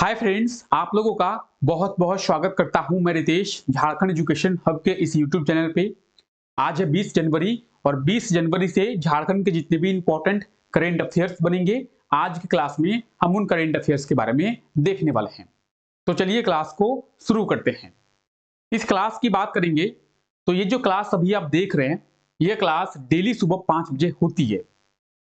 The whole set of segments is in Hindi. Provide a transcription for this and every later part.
हाय फ्रेंड्स, आप लोगों का बहुत बहुत स्वागत करता हूं मैं रितेश झारखंड एजुकेशन हब के इस यूट्यूब चैनल पे। आज है 20 जनवरी और 20 जनवरी से झारखंड के जितने भी इंपॉर्टेंट करेंट अफेयर्स बनेंगे, आज की क्लास में हम उन करेंट अफेयर्स के बारे में देखने वाले हैं। तो चलिए क्लास को शुरू करते हैं। इस क्लास की बात करेंगे तो ये जो क्लास अभी आप देख रहे हैं, ये क्लास डेली सुबह 5 बजे होती है।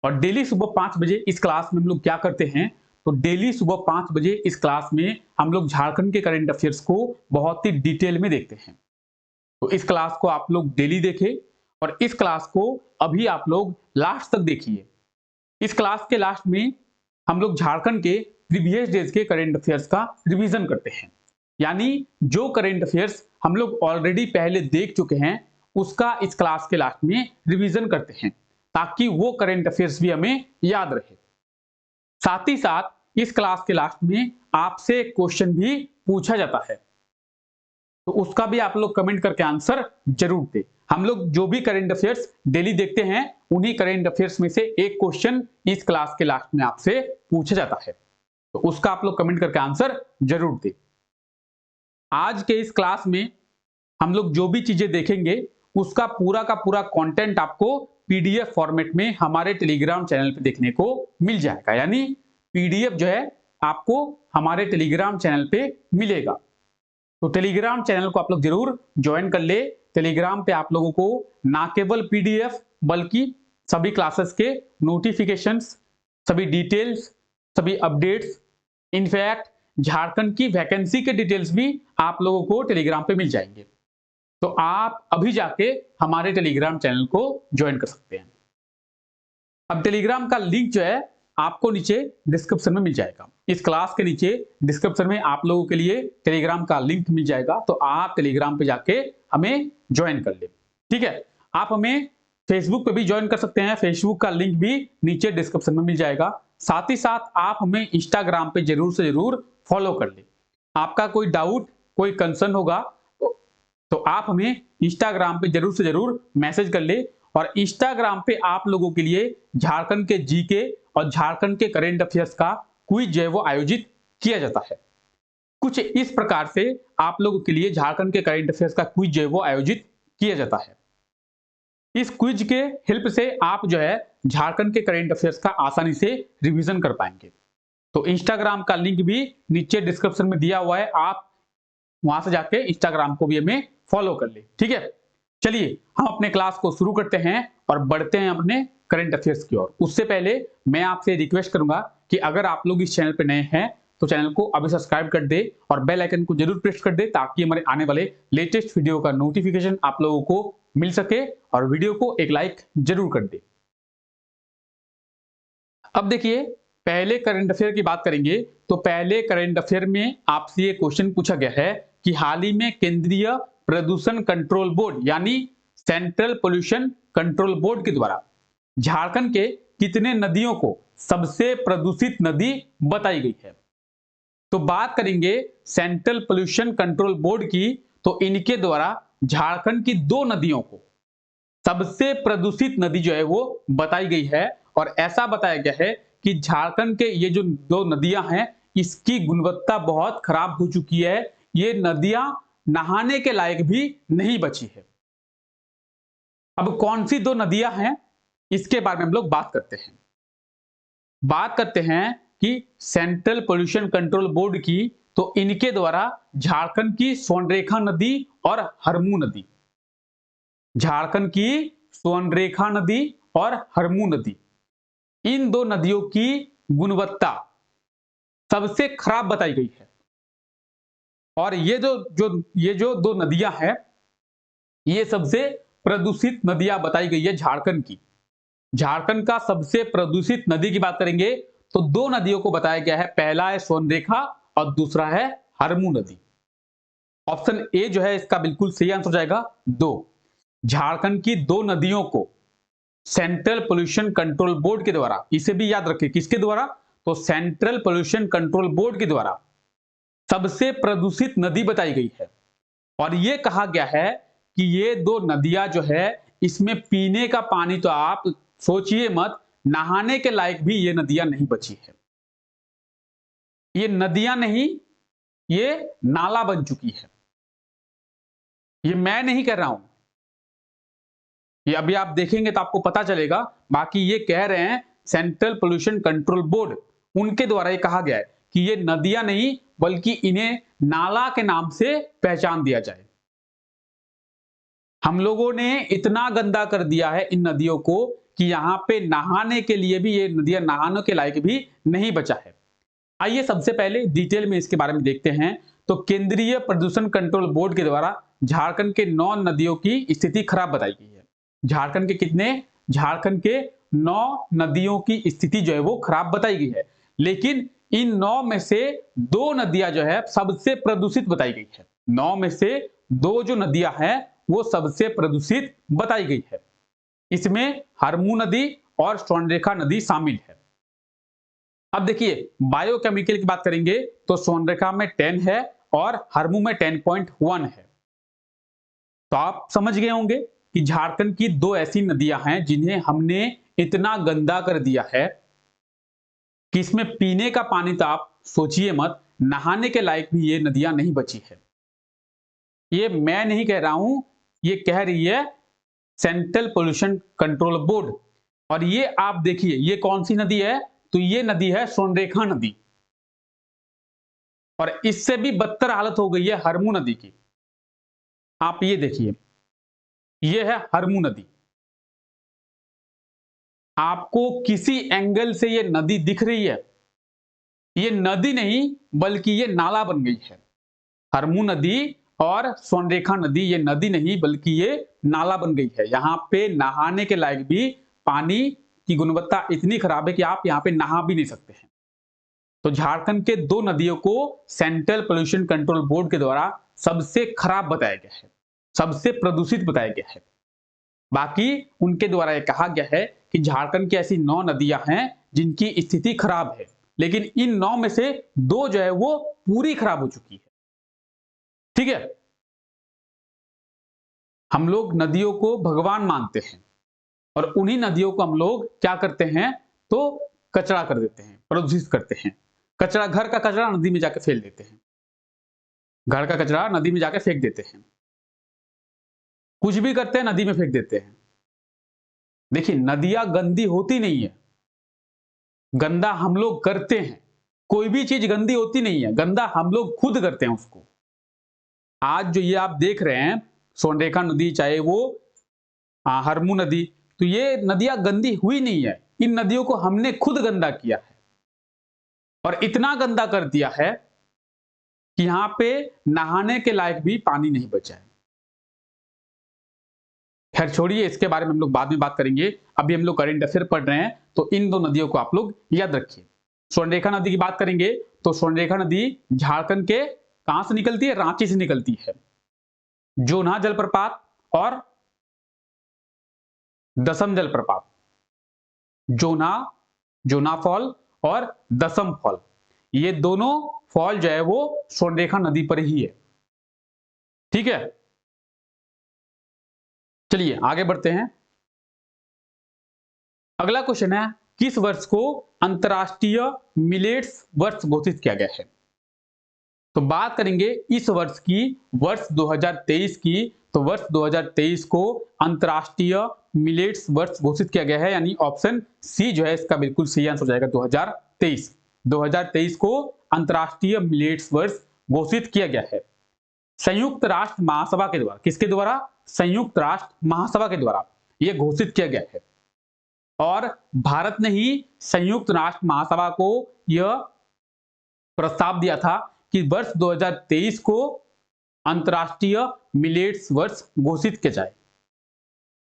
और डेली सुबह 5 बजे इस क्लास में हम लोग क्या करते हैं, तो डेली सुबह 5 बजे इस क्लास में हम लोग झारखंड के करंट अफेयर्स को बहुत ही डिटेल में देखते हैं। तो इस क्लास को आप लोग डेली देखें और इस क्लास को अभी आप लोग लास्ट तक देखिए। इस क्लास के लास्ट में हम लोग झारखंड के प्रीवियस डेज के करंट अफेयर्स का रिवीजन करते हैं, यानी जो करंट अफेयर्स हम लोग ऑलरेडी पहले देख चुके हैं उसका इस क्लास के लास्ट में रिवीजन करते हैं, ताकि वो करंट अफेयर्स भी हमें याद रहे। साथ ही साथ इस क्लास के लास्ट में आपसे एक क्वेश्चन भी पूछा जाता है, तो उसका भी आप लोग कमेंट करके आंसर जरूर दें। हम लोग जो भी करंट अफेयर्स डेली देखते हैं, उन्हीं करंट अफेयर्स में से एक क्वेश्चन इस क्लास के लास्ट में आपसे पूछा जाता है, तो उसका आप लोग कमेंट करके आंसर जरूर दें। आज के इस क्लास में हम लोग जो भी चीजें देखेंगे उसका पूरा का पूरा कंटेंट आपको पीडीएफ फॉर्मेट में हमारे टेलीग्राम चैनल पे देखने को मिल जाएगा, यानी पीडीएफ जो है आपको हमारे टेलीग्राम चैनल पे मिलेगा। तो टेलीग्राम चैनल को आप लोग जरूर ज्वाइन कर ले। टेलीग्राम पे आप लोगों को ना केवल पीडीएफ बल्कि सभी क्लासेस के नोटिफिकेशंस, सभी डिटेल्स, सभी अपडेट्स, इनफैक्ट झारखंड की वैकेंसी के डिटेल्स भी आप लोगों को टेलीग्राम पे मिल जाएंगे। तो आप अभी जाके हमारे टेलीग्राम चैनल को ज्वाइन कर सकते हैं। अब टेलीग्राम का लिंक जो है आपको नीचे डिस्क्रिप्शन में मिल जाएगा। इस क्लास के नीचे डिस्क्रिप्शन में आप लोगों के लिए टेलीग्राम का लिंक मिल जाएगा, तो आप टेलीग्राम पे जाके हमें ज्वाइन कर ले। ठीक है, आप हमें फेसबुक पे भी ज्वाइन कर सकते हैं, फेसबुक का लिंक भी नीचे डिस्क्रिप्शन में मिल जाएगा। साथ ही साथ आप हमें इंस्टाग्राम पे जरूर से जरूर फॉलो कर ले। आपका कोई डाउट, कोई कंसर्न होगा तो आप हमें इंस्टाग्राम पे जरूर से जरूर मैसेज कर ले। और इंस्टाग्राम पे आप लोगों के लिए झारखंड के जीके और झारखंड के करंट अफेयर्स का क्विज जो है वो आयोजित किया जाता है। कुछ इस प्रकार से आप लोगों के लिए झारखंड के करंट अफेयर्स का क्विज जो है वो आयोजित किया जाता है। इस क्विज के हेल्प से आप जो है झारखंड के करंट अफेयर्स का आसानी से रिवीजन कर पाएंगे। तो इंस्टाग्राम का लिंक भी नीचे डिस्क्रिप्शन में दिया हुआ है, आप वहां से जाके इंस्टाग्राम को भी हमें फॉलो कर ले। ठीक है, चलिए हम अपने क्लास को शुरू करते हैं और बढ़ते हैं अपने करंट अफेयर्स की ओर। उससे पहले मैं आपसे रिक्वेस्ट करूंगा कि अगर आप लोग इस चैनल पर नए हैं तो चैनल को अभी सब्सक्राइब कर दे और बेल आइकन को जरूर प्रेस कर दे, ताकि हमारे आने वाले लेटेस्ट वीडियो का नोटिफिकेशन आप लोगों को मिल सके, और वीडियो को एक लाइक जरूर कर दे। अब देखिए, पहले करंट अफेयर की बात करेंगे तो पहले करंट अफेयर में आपसे ये क्वेश्चन पूछा गया है कि हाल ही में केंद्रीय प्रदूषण कंट्रोल बोर्ड यानी सेंट्रल पोल्यूशन कंट्रोल बोर्ड के द्वारा झारखंड के कितने नदियों को सबसे प्रदूषित नदी बताई गई है। तो बात करेंगे सेंट्रल पोल्यूशन कंट्रोल बोर्ड की, तो इनके द्वारा झारखंड की 2 नदियों को सबसे प्रदूषित नदी जो है वो बताई गई है। और ऐसा बताया गया है कि झारखंड के ये जो 2 नदियां हैं, इसकी गुणवत्ता बहुत खराब हो चुकी है। ये नदियां नहाने के लायक भी नहीं बची है। अब कौन सी 2 नदियां हैं, इसके बारे में हम लोग बात करते हैं कि सेंट्रल पोल्यूशन कंट्रोल बोर्ड की, तो इनके द्वारा झारखंड की स्वर्णरेखा नदी और हरमू नदी, झारखंड की स्वर्णरेखा नदी और हरमू नदी, इन 2 नदियों की गुणवत्ता सबसे खराब बताई गई है। और ये जो 2 नदियां हैं, ये सबसे प्रदूषित नदियां बताई गई है झारखंड की। झारखंड का सबसे प्रदूषित नदी की बात करेंगे तो 2 नदियों को बताया गया है, पहला है स्वर्णरेखा और दूसरा है हरमू नदी। ऑप्शन ए जो है इसका बिल्कुल सही आंसर हो जाएगा 2। झारखंड की 2 नदियों को सेंट्रल पोल्यूशन कंट्रोल बोर्ड के द्वारा, इसे भी याद रखें किसके द्वारा, तो सेंट्रल पोल्यूशन कंट्रोल बोर्ड के द्वारा सबसे प्रदूषित नदी बताई गई है। और यह कहा गया है कि ये 2 नदियां जो है, इसमें पीने का पानी तो आप सोचिए मत, नहाने के लायक भी ये नदियां नहीं बची है। ये नदियां नहीं, ये नाला बन चुकी है। ये मैं नहीं कह रहा हूं, ये अभी आप देखेंगे तो आपको पता चलेगा। बाकी ये कह रहे हैं सेंट्रल पोल्यूशन कंट्रोल बोर्ड, उनके द्वारा ये कहा गया है कि ये नदियां नहीं बल्कि इन्हें नाला के नाम से पहचान दिया जाए। हम लोगों ने इतना गंदा कर दिया है इन नदियों को कि यहां पे नहाने के लिए भी ये नदियां नहाने के लायक भी नहीं बचा है। आइए सबसे पहले डिटेल में इसके बारे में देखते हैं। तो केंद्रीय प्रदूषण कंट्रोल बोर्ड के द्वारा झारखंड के 9 नदियों की स्थिति खराब बताई गई है। झारखंड के कितने? झारखंड के 9 नदियों की स्थिति जो है वो खराब बताई गई है। लेकिन इन 9 में से 2 नदियां जो है सबसे प्रदूषित बताई गई है। 9 में से 2 जो नदियां हैं वो सबसे प्रदूषित बताई गई है। इसमें हरमू नदी और स्वर्णरेखा नदी शामिल है। अब देखिए बायोकेमिकल की बात करेंगे तो स्वर्णरेखा में 10 है और हरमू में 10.1 है। तो आप समझ गए होंगे कि झारखंड की 2 ऐसी नदियां हैं जिन्हें हमने इतना गंदा कर दिया है कि इसमें पीने का पानी तो आप सोचिए मत, नहाने के लायक भी ये नदियां नहीं बची है। ये मैं नहीं कह रहा हूं, ये कह रही है सेंट्रल पोल्यूशन कंट्रोल बोर्ड। और ये आप देखिए ये कौन सी नदी है? तो ये नदी है स्वर्णरेखा नदी। और इससे भी बदतर हालत हो गई है हरमू नदी की। आप ये देखिए, ये है हरमू नदी। आपको किसी एंगल से ये नदी दिख रही है? ये नदी नहीं बल्कि ये नाला बन गई है। हरमू नदी और स्वर्णरेखा नदी ये नदी नहीं बल्कि ये नाला बन गई है। यहां पे नहाने के लायक भी पानी की गुणवत्ता इतनी खराब है कि आप यहां पे नहा भी नहीं सकते हैं। तो झारखंड के 2 नदियों को सेंट्रल पोल्यूशन कंट्रोल बोर्ड के द्वारा सबसे खराब बताया गया है, सबसे प्रदूषित बताया गया है। बाकी उनके द्वारा यह कहा गया है कि झारखंड की ऐसी 9 नदियां हैं जिनकी स्थिति खराब है, लेकिन इन 9 में से 2 जो है वो पूरी खराब हो चुकी है। ठीक है, हम लोग नदियों को भगवान मानते हैं और उन्हीं नदियों को हम लोग क्या करते हैं? तो कचरा कर देते हैं, प्रदूषित करते हैं। कचरा, घर का कचरा नदी में जाके फेंक देते हैं, घर का कचरा नदी में जाके फेंक देते हैं, कुछ भी करते हैं नदी में फेंक देते हैं। देखिए नदियां गंदी होती नहीं है, गंदा हम लोग करते हैं। कोई भी चीज गंदी होती नहीं है, गंदा हम लोग खुद करते हैं उसको। आज जो ये आप देख रहे हैं स्वर्णरेखा नदी, चाहे वो हरमू नदी, तो ये नदियां गंदी हुई नहीं है, इन नदियों को हमने खुद गंदा किया है। और इतना गंदा कर दिया है कि यहां पे नहाने के लायक भी पानी नहीं बचा है। खैर छोड़िए, इसके बारे में हम लोग बाद में बात करेंगे। अभी हम लोग करंट अफेयर पढ़ रहे हैं, तो इन 2 नदियों को आप लोग याद रखिए। स्वर्णरेखा नदी की बात करेंगे तो स्वर्णरेखा नदी झारखंड के कहां से निकलती है? रांची से निकलती है। जोन्हा जलप्रपात और दसम जलप्रपात, जोन्हा, जोन्हा फॉल और दसम फॉल, ये दोनों फॉल जो है वो स्वर्णरेखा नदी पर ही है। ठीक है, चलिए आगे बढ़ते हैं। अगला क्वेश्चन है, किस वर्ष को अंतरराष्ट्रीय मिलेट्स वर्ष घोषित किया गया है? तो बात करेंगे इस वर्ष की, वर्ष 2023 की, तो वर्ष 2023 को अंतरराष्ट्रीय मिलेट्स वर्ष घोषित किया गया है, यानी ऑप्शन सी जो है इसका बिल्कुल सही आंसर हो जाएगा। 2023 को अंतरराष्ट्रीय मिलेट्स वर्ष घोषित किया गया है संयुक्त राष्ट्र महासभा के द्वारा। किसके द्वारा? संयुक्त राष्ट्र महासभा के द्वारा यह घोषित किया गया है। और भारत ने ही संयुक्त राष्ट्र महासभा को यह प्रस्ताव दिया था कि वर्ष 2023 को अंतरराष्ट्रीय मिलेट्स वर्ष घोषित किया जाए।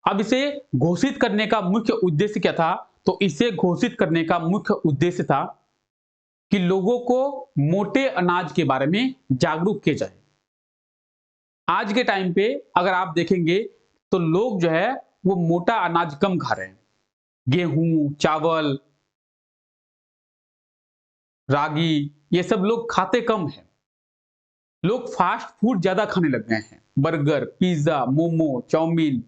अब इसे घोषित करने का मुख्य उद्देश्य क्या था? तो इसे घोषित करने का मुख्य उद्देश्य था कि लोगों को मोटे अनाज के बारे में जागरूक किया जाए। आज के टाइम पे अगर आप देखेंगे तो लोग जो है वो मोटा अनाज कम खा रहे हैं। गेहूं, चावल, रागी, ये सब लोग खाते कम हैं। लोग फास्ट फूड ज्यादा खाने लग गए हैं, बर्गर, पिज्जा, मोमो, चाउमीन।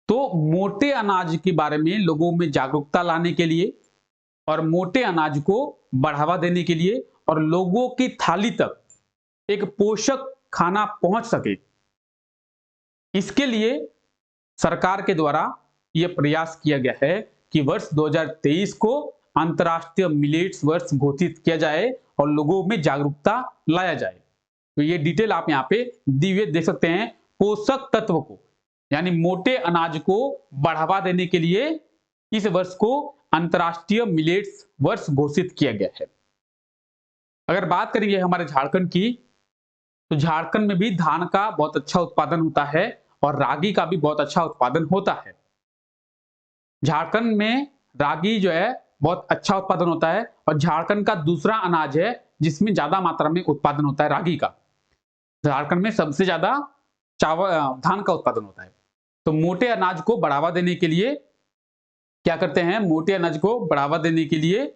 तो मोटे अनाज के बारे में लोगों में जागरूकता लाने के लिए और मोटे अनाज को बढ़ावा देने के लिए और लोगों की थाली तक एक पोषक खाना पहुंच सके, इसके लिए सरकार के द्वारा यह प्रयास किया गया है कि वर्ष 2023 को अंतर्राष्ट्रीय मिलेट्स वर्ष घोषित किया जाए और लोगों में जागरूकता लाया जाए। तो ये डिटेल आप यहाँ पे दी हुई देख सकते हैं। पोषक तत्व को यानी मोटे अनाज को बढ़ावा देने के लिए इस वर्ष को अंतर्राष्ट्रीय मिलेट्स वर्ष घोषित किया गया है। अगर बात करेंगे हमारे झारखंड की, तो झारखंड में भी धान का बहुत अच्छा उत्पादन होता है और रागी का भी बहुत अच्छा उत्पादन होता है। झारखंड में रागी जो है बहुत अच्छा उत्पादन होता है और झारखंड का दूसरा अनाज है जिसमें ज्यादा मात्रा में उत्पादन होता है रागी का। झारखंड में सबसे ज्यादा चावल धान का उत्पादन होता है। तो मोटे अनाज को बढ़ावा देने के लिए क्या करते हैं, मोटे अनाज को बढ़ावा देने के लिए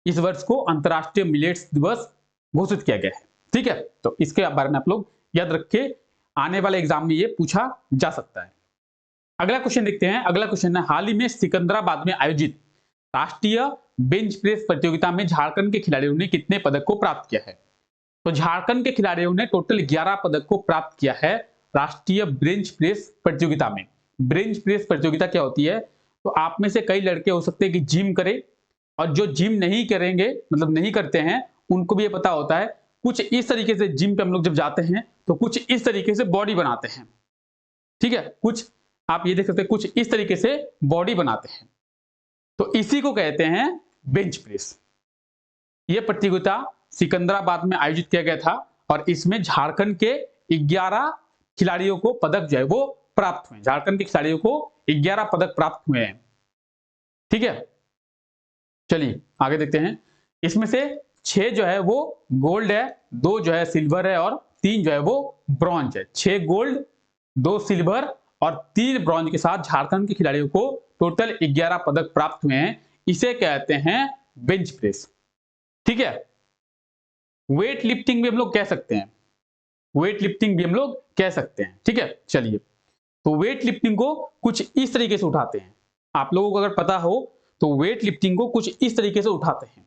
इस वर्ष को अंतर्राष्ट्रीय मिलेट्स दिवस घोषित किया गया है। ठीक है, तो इसके बारे में आप लोग याद रखे, आने वाले एग्जाम में ये पूछा जा सकता है। अगला क्वेश्चन देखते हैं। अगला क्वेश्चन है, हाल ही में सिकंदराबाद में आयोजित राष्ट्रीय बेंच प्रेस प्रतियोगिता में झारखंड के खिलाड़ियों ने कितने पदक को प्राप्त किया है? तो झारखंड के खिलाड़ियों ने टोटल 11 पदक को प्राप्त किया है राष्ट्रीय बेंच प्रेस प्रतियोगिता में। बेंच प्रेस प्रतियोगिता क्या होती है? तो आप में से कई लड़के हो सकते हैं कि जिम करें, और जो जिम नहीं करेंगे मतलब नहीं करते हैं उनको भी ये पता होता है, कुछ इस तरीके से जिम पे हम लोग जब जाते हैं तो कुछ इस तरीके से बॉडी बनाते हैं। ठीक है, कुछ आप ये देख सकते हैं, कुछ इस तरीके से बॉडी बनाते हैं, तो इसी को कहते हैं बेंच प्रेस। यह प्रतियोगिता सिकंदराबाद में आयोजित किया गया था और इसमें झारखंड के 11 खिलाड़ियों को पदक जो है वो प्राप्त हुए। झारखंड के खिलाड़ियों को 11 पदक प्राप्त हुए हैं। ठीक है, चलिए आगे देखते हैं। इसमें से 6 जो है वो गोल्ड है, 2 जो है सिल्वर है और 3 जो है वो ब्रॉन्ज है। 6 गोल्ड, 2 सिल्वर और 3 ब्रॉन्ज के साथ झारखंड के खिलाड़ियों को टोटल 11 पदक प्राप्त हुए हैं। इसे कहते हैं बेंच प्रेस। ठीक है, वेट लिफ्टिंग भी हम लोग कह सकते हैं, वेट लिफ्टिंग भी हम लोग कह सकते हैं। ठीक है, चलिए, तो वेट लिफ्टिंग को कुछ इस तरीके से उठाते हैं। आप लोगों को अगर पता हो तो वेट लिफ्टिंग को कुछ इस तरीके से उठाते हैं,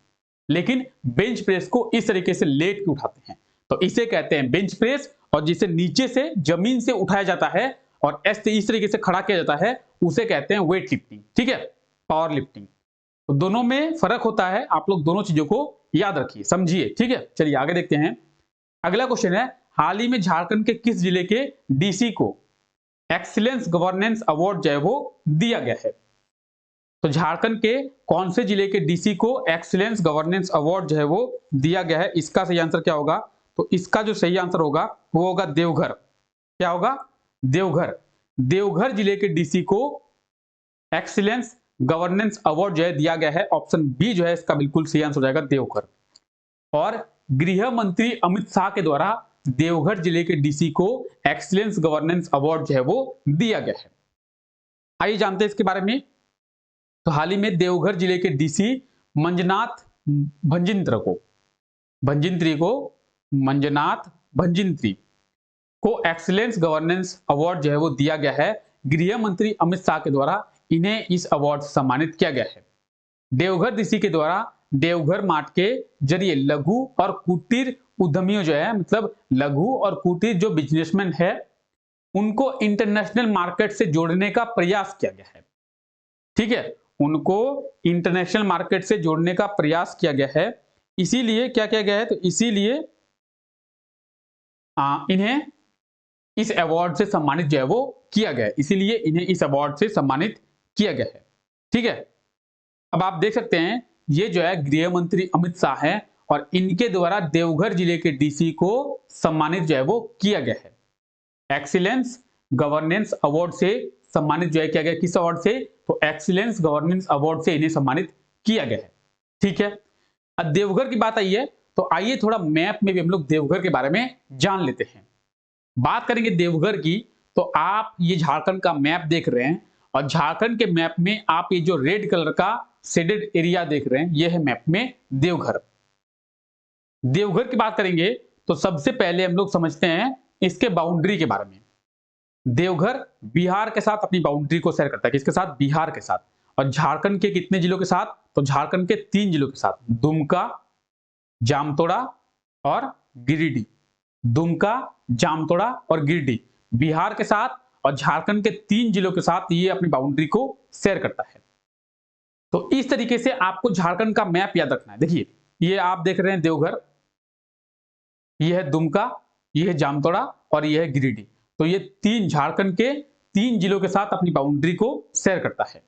लेकिन बेंच प्रेस को इस तरीके से लेट के उठाते हैं, तो इसे कहते हैं बेंच प्रेस। और जिसे नीचे से जमीन से उठाया जाता है और इस तरीके से खड़ा किया जाता है उसे कहते हैं वेट लिफ्टिंग। ठीक है, पावर लिफ्टिंग। तो दोनों में फर्क होता है, आप लोग दोनों चीजों को याद रखिए, समझिए। ठीक है, चलिए आगे देखते हैं। अगला क्वेश्चन है, हाल ही में झारखंड के किस जिले के डीसी को एक्सीलेंस गवर्नेंस अवार्ड जो है वो दिया गया है? तो झारखंड के कौन से जिले के डीसी को एक्सीलेंस गवर्नेंस अवार्ड जो है वो दिया गया है? इसका सही आंसर क्या होगा? तो इसका जो सही आंसर होगा वो होगा देवघर। क्या होगा? देवघर। देवघर जिले के डीसी को एक्सीलेंस गवर्नेंस अवार्ड जो है दिया गया है। ऑप्शन बी जो है इसका बिल्कुल सही आंसर हो जाएगा, देवघर। और गृह मंत्री अमित शाह के द्वारा देवघर जिले के डीसी को एक्सीलेंस गवर्नेंस अवार्ड जो है वो दिया गया है। आइए जानते हैं इसके बारे में। तो हाल ही में देवघर जिले के डीसी मंजनाथ भंजिंत्री को एक्सीलेंस गवर्नेंस अवार्ड जो है वो दिया गया है। गृह मंत्री अमित शाह के द्वारा इन्हें इस अवार्ड से सम्मानित किया गया है। देवघर डीसी के द्वारा देवघर मार्ट के जरिए लघु और कुटीर उद्यमियों जो है, मतलब लघु और कुटीर जो बिजनेसमैन है, उनको इंटरनेशनल मार्केट से जोड़ने का प्रयास किया गया है। ठीक है, उनको इंटरनेशनल मार्केट से जोड़ने का प्रयास किया गया है। इसीलिए क्या किया गया है? तो इसीलिए इन्हें इस अवार्ड से सम्मानित जो है वो किया गया है। इसीलिए इन्हें इस अवार्ड से सम्मानित किया गया है। ठीक है, अब आप देख सकते हैं ये जो है गृह मंत्री अमित शाह हैं और इनके द्वारा देवघर जिले के डीसी को सम्मानित जो है वो किया गया है। एक्सीलेंस गवर्नेंस अवार्ड से सम्मानित जो है किया गया। किस अवार्ड से? तो एक्सीलेंस गवर्नेंस अवार्ड से इन्हें सम्मानित किया गया है। ठीक है, अब देवघर की बात आई है तो आइए थोड़ा मैप में भी हम लोग देवघर के बारे में जान लेते हैं। बात करेंगे देवघर की, तो आप ये झारखंड का मैप देख रहे हैं और झारखंड के मैप में आप ये जो रेड कलर का शेडेड एरिया देख रहे हैं, ये है मैप में देवघर। देवघर की बात करेंगे तो सबसे पहले हम लोग समझते हैं इसके बाउंड्री के बारे में। देवघर बिहार के साथ अपनी बाउंड्री को शेयर करता है। किसके साथ? बिहार के साथ। और झारखंड के कितने जिलों के साथ? तो झारखंड के 3 जिलों के साथ, दुमका, जामतोड़ा और गिरिडीह। दुमका, जामतोड़ा और गिरिडीह बिहार के साथ और झारखंड के 3 जिलों के साथ ये अपनी बाउंड्री को शेयर करता है। तो इस तरीके से आपको झारखंड का मैप याद रखना है। देखिए, ये आप देख रहे हैं देवघर, ये है दुमका, ये है जामतोड़ा और ये है गिरिडीह। तो ये 3 झारखंड के 3 जिलों के साथ अपनी बाउंड्री को शेयर करता है,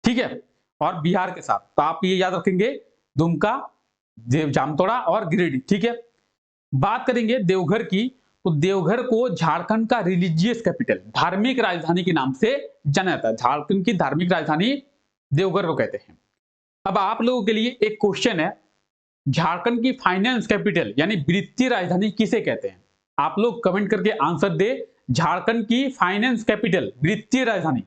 ठीक है, और बिहार के साथ। तो आप ये याद रखेंगे, दुमका, जामतोड़ा और गिरिडीह, ठीक है। बात करेंगे देवघर की, तो देवघर को झारखंड का रिलीजियस कैपिटल, धार्मिक राजधानी के नाम से जाना जाता है। झारखंड की धार्मिक राजधानी देवघर को कहते हैं। अब आप लोगों के लिए एक क्वेश्चन है, झारखंड की फाइनेंस कैपिटल यानी वित्तीय राजधानी किसे कहते हैं? आप लोग कमेंट करके आंसर दे, झारखंड की फाइनेंस कैपिटल, वित्तीय राजधानी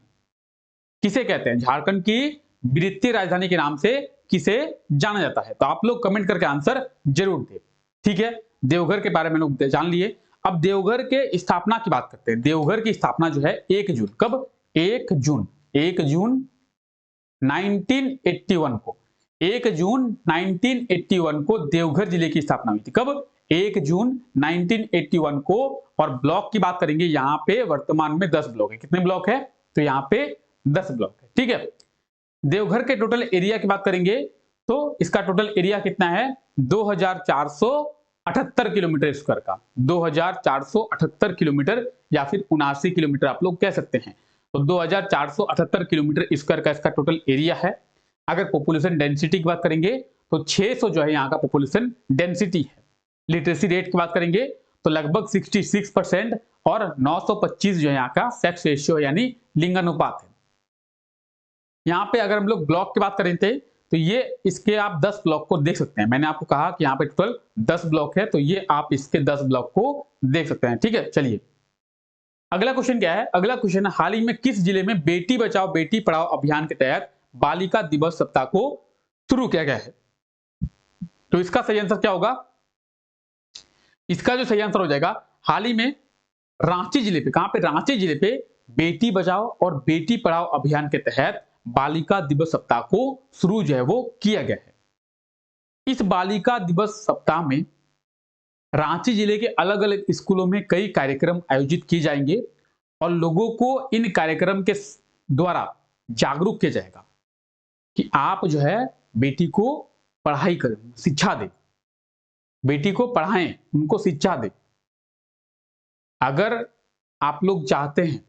किसे कहते हैं? झारखंड की वित्तीय राजधानी के नाम से किसे जाना जाता है? तो आप लोग कमेंट करके आंसर जरूर दे, ठीक है। देवघर के बारे में लोग जान लिए। अब देवघर के स्थापना की बात करते हैं। देवघर की स्थापना जो है 1 जून, कब? 1 जून 1981 को, 1 जून 1981 को देवघर जिले की स्थापना हुई थी। कब? 1 जून 1981 को। और ब्लॉक की बात करेंगे, यहां पे वर्तमान में 10 ब्लॉक है। कितने ब्लॉक है? तो यहां पे 10 ब्लॉक है, ठीक है। देवघर के टोटल एरिया की बात करेंगे तो इसका टोटल एरिया कितना है? 2478 किलोमीटर स्क्वायर का, 2478 किलोमीटर या फिर 79 किलोमीटर आप लोग कह सकते हैं। तो 2478 किलोमीटर स्क्वायर का इसका टोटल एरिया है। अगर पॉपुलेशन डेंसिटी की बात करेंगे तो 600 जो है यहाँ का पॉपुलेशन डेंसिटी है। लिटरेसी रेट की बात करेंगे तो लगभग 66% और 925 जो है यहाँ का सेक्स रेशियो यानी लिंगानुपात है। यहाँ पे अगर हम लोग ब्लॉक की बात करें थे तो ये इसके आप 10 ब्लॉक को देख सकते हैं। मैंने आपको कहा कि यहाँ पे टोटल 10 ब्लॉक है, तो ये आप इसके 10 ब्लॉक को देख सकते हैं, ठीक है। चलिए अगला क्वेश्चन क्या है? अगला क्वेश्चन, हाल ही में किस जिले में बेटी बचाओ बेटी पढ़ाओ अभियान के तहत बालिका दिवस सप्ताह को शुरू किया गया है? तो इसका सही आंसर क्या होगा? इसका जो सही आंसर हो जाएगा, हाल ही में रांची जिले पे, कहां पे? रांची जिले पे बेटी बचाओ और बेटी पढ़ाओ अभियान के तहत बालिका दिवस सप्ताह को शुरू जो है वो किया गया है। इस बालिका दिवस सप्ताह में रांची जिले के अलग अलग स्कूलों में कई कार्यक्रम आयोजित किए जाएंगे और लोगों को इन कार्यक्रम के द्वारा जागरूक किया जाएगा कि आप जो है बेटी को पढ़ाई करें, शिक्षा दें, बेटी को पढ़ाएं, उनको शिक्षा दें। अगर आप लोग चाहते हैं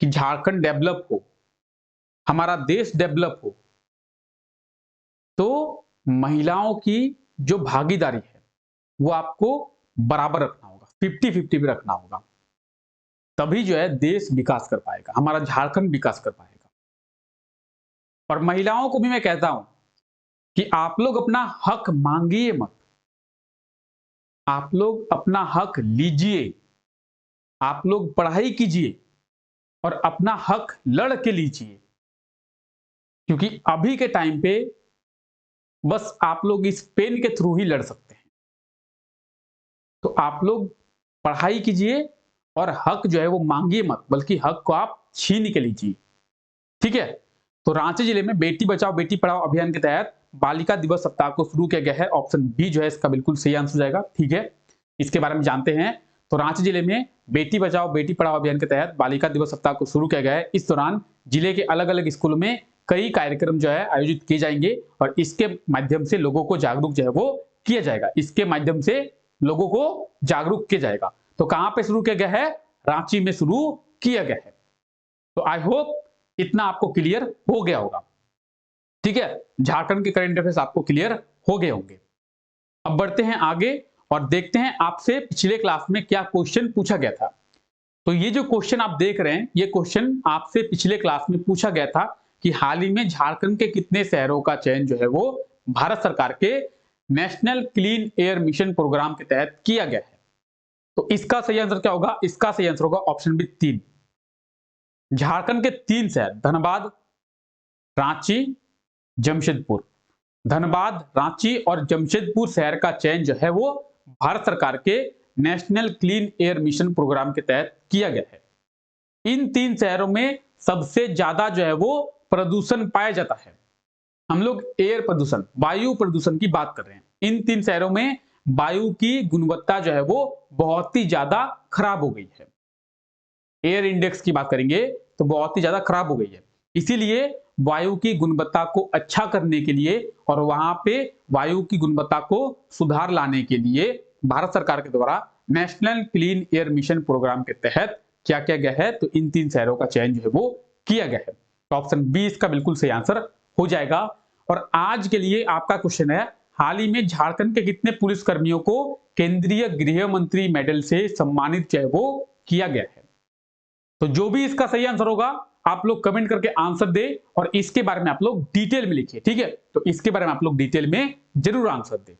कि झारखंड डेवलप हो, हमारा देश डेवलप हो, तो महिलाओं की जो भागीदारी है वो आपको बराबर रखना होगा, 50-50 भी रखना होगा। तभी जो है देश विकास कर पाएगा, हमारा झारखंड विकास कर पाएगा। और महिलाओं को भी मैं कहता हूं कि आप लोग अपना हक मांगिए मत, आप लोग अपना हक लीजिए, आप लोग पढ़ाई कीजिए और अपना हक लड़ के लीजिए। क्योंकि अभी के टाइम पे बस आप लोग इस पेन के थ्रू ही लड़ सकते हैं। तो आप लोग पढ़ाई कीजिए और हक जो है वो मांगिए मत, बल्कि हक को आप छीन के लीजिए, ठीक है। तो रांची जिले में बेटी बचाओ बेटी पढ़ाओ अभियान के तहत बालिका दिवस सप्ताह को शुरू किया गया है। ऑप्शन बी जो है इसका बिल्कुल सही आंसर हो जाएगा, ठीक है। इसके बारे में जानते हैं। तो रांची जिले में बेटी बचाओ बेटी पढ़ाओ अभियान के तहत बालिका दिवस सप्ताह को शुरू किया गया है। इस दौरान जिले के अलग अलग स्कूलों में कई कार्यक्रम जो है आयोजित किए जाएंगे और इसके माध्यम से लोगों को जागरूक जो है वो किया जाएगा। इसके माध्यम से लोगों को जागरूक किया जाएगा। तो कहां पे शुरू किया गया है? रांची में शुरू किया गया है। तो आई होप इतना आपको क्लियर हो गया होगा, ठीक है। झारखंड के करंट अफेयर्स आपको क्लियर हो गए होंगे। अब बढ़ते हैं आगे और देखते हैं आपसे पिछले क्लास में क्या क्वेश्चन पूछा गया था। तो ये जो क्वेश्चन आप देख रहे हैं, ये क्वेश्चन आपसे पिछले क्लास में पूछा गया था कि हाल ही में झारखंड के कितने शहरों का चयन जो है वो भारत सरकार के national clean air mission program के तहत किया गया है। तो इसका सही आंसर क्या होगा? इसका सही आंसर होगा ऑप्शन बी 3। झारखंड के 3 शहर, धनबाद, रांची, जमशेदपुर। धनबाद, रांची और जमशेदपुर शहर का चयन जो है वो भारत सरकार के national clean air mission program के तहत किया गया है। इन 3 शहरों में सबसे ज्यादा जो है वो प्रदूषण पाया जाता है, हम लोग एयर प्रदूषण, वायु प्रदूषण की बात कर रहे हैं। इन 3 शहरों में वायु की गुणवत्ता जो है वो बहुत ही ज्यादा खराब हो गई है। एयर इंडेक्स की बात करेंगे तो बहुत ही ज्यादा खराब हो गई है। इसीलिए वायु की गुणवत्ता को अच्छा करने के लिए और वहां पे वायु की गुणवत्ता को सुधार लाने के लिए भारत सरकार के द्वारा national clean air mission program के तहत क्या किया गया है, तो इन 3 शहरों का चयन जो है वो किया गया है। तो ऑप्शन बी इसका बिल्कुल सही आंसर हो जाएगा। और आज के लिए आपका क्वेश्चन है, हाल ही में झारखंड के कितने पुलिस कर्मियों को केंद्रीय गृह मंत्री मेडल से सम्मानित जो है वो किया गया है? तो जो भी इसका सही आंसर होगा आप लोग कमेंट करके आंसर दे और इसके बारे में आप लोग डिटेल में लिखिए, ठीक है? तो इसके बारे में आप लोग डिटेल में जरूर आंसर दे।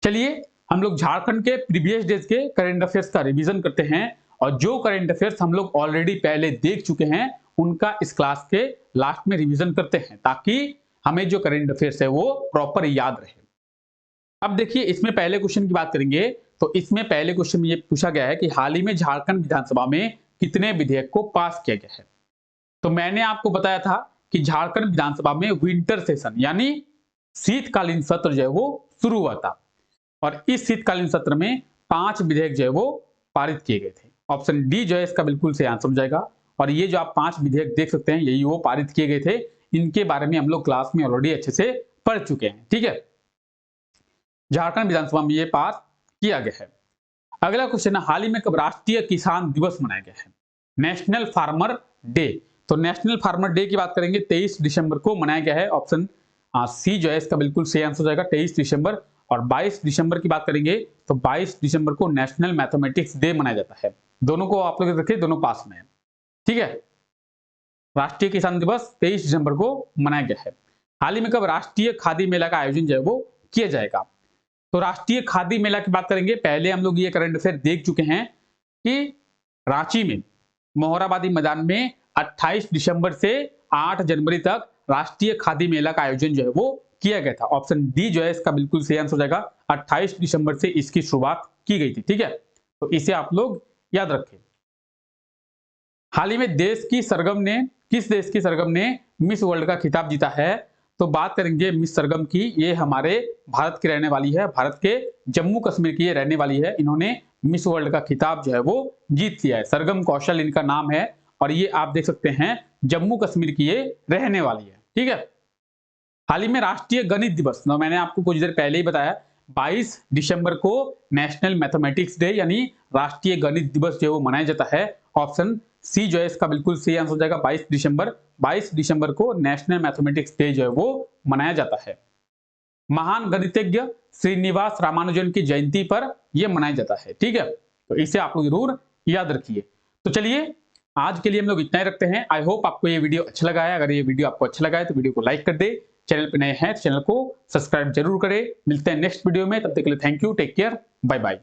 चलिए हम लोग झारखंड के प्रीवियस डेज के करंट अफेयर्स का रिवीजन करते हैं और जो करंट अफेयर्स हम लोग ऑलरेडी पहले देख चुके हैं उनका इस क्लास के लास्ट में रिवीजन करते हैं ताकि हमें जो करंट अफेयर्स है वो प्रॉपर याद रहे। अब देखिए इसमें पहले क्वेश्चन की बात करेंगे तो इसमें पहले क्वेश्चन में ये पूछा गया है कि हाल ही में झारखंड विधानसभा में कितने विधेयक को पास किया गया है? तो मैंने आपको बताया था कि झारखंड विधानसभा में विंटर सेशन यानी शीतकालीन सत्र जो है वो शुरू हुआ था और इस शीतकालीन सत्र में 5 विधेयक जो है वो पारित किए गए थे। ऑप्शन डी जो है इसका बिल्कुल सही आंसर हो जाएगा। और ये जो आप 5 विधेयक देख सकते हैं यही वो पारित किए गए थे, इनके बारे में हम लोग क्लास में ऑलरेडी अच्छे से पढ़ चुके हैं, ठीक है? झारखंड विधानसभा में ये पास किया गया है। अगला क्वेश्चन है, हाल ही में कब राष्ट्रीय किसान दिवस मनाया गया है? National farmer day. तो नेशनल फार्मर डे की बात करेंगे 23 दिसंबर को मनाया गया है। ऑप्शन सी जो है इसका बिल्कुल सही आंसर हो जाएगा 23 दिसंबर। और 22 दिसंबर की बात करेंगे तो 22 दिसंबर को नेशनल मैथमेटिक्स डे मनाया जाता है। दोनों को आप लोग रखिए, दोनों पास में है, ठीक है? राष्ट्रीय किसान दिवस 23 दिसंबर को मनाया गया है। हाल ही में कब राष्ट्रीय खादी मेला का आयोजन जो है वो किया जाएगा? तो राष्ट्रीय खादी मेला की बात करेंगे, पहले हम लोग ये करंट अफेयर देख चुके हैं कि रांची में मोहराबादी मैदान में 28 दिसंबर से 8 जनवरी तक राष्ट्रीय खादी मेला का आयोजन जो है वो किया गया था। ऑप्शन डी जो है इसका बिल्कुल सही आंसर हो जाएगा, 28 दिसंबर से इसकी शुरुआत की गई थी, ठीक है? तो इसे आप लोग याद रखें। हाल ही में किस देश की सरगम ने मिस वर्ल्ड का खिताब जीता है? तो बात करेंगे मिस सरगम की, ये हमारे भारत की रहने वाली है, भारत के जम्मू कश्मीर की ये रहने वाली है। इन्होंने मिस वर्ल्ड का खिताब जो है वो जीत लिया है। सरगम कौशल इनका नाम है और ये आप देख सकते हैं जम्मू कश्मीर की ये रहने वाली है, ठीक है? हाल ही में राष्ट्रीय गणित दिवस, तो मैंने आपको कुछ देर पहले ही बताया 22 दिसंबर को नेशनल मैथमेटिक्स डे यानी राष्ट्रीय गणित दिवस जो है वो मनाया जाता है। ऑप्शन सी जो है इसका बिल्कुल सही आंसर हो जाएगा 22 दिसंबर को नेशनल मैथमेटिक्स डे जो है वो मनाया जाता है। महान गणितज्ञ श्रीनिवास रामानुजन की जयंती पर यह मनाया जाता है, ठीक है? तो इसे आप लोग जरूर याद रखिए। तो चलिए आज के लिए हम लोग इतना ही रखते हैं। आई होप आपको ये वीडियो अच्छा लगा है। अगर ये वीडियो आपको अच्छा लगा है तो वीडियो को लाइक कर दे, चैनल पे नए हैं तो चैनल को सब्सक्राइब जरूर करें। मिलते हैं नेक्स्ट वीडियो में, तब तक के लिए thank you, take care, bye bye.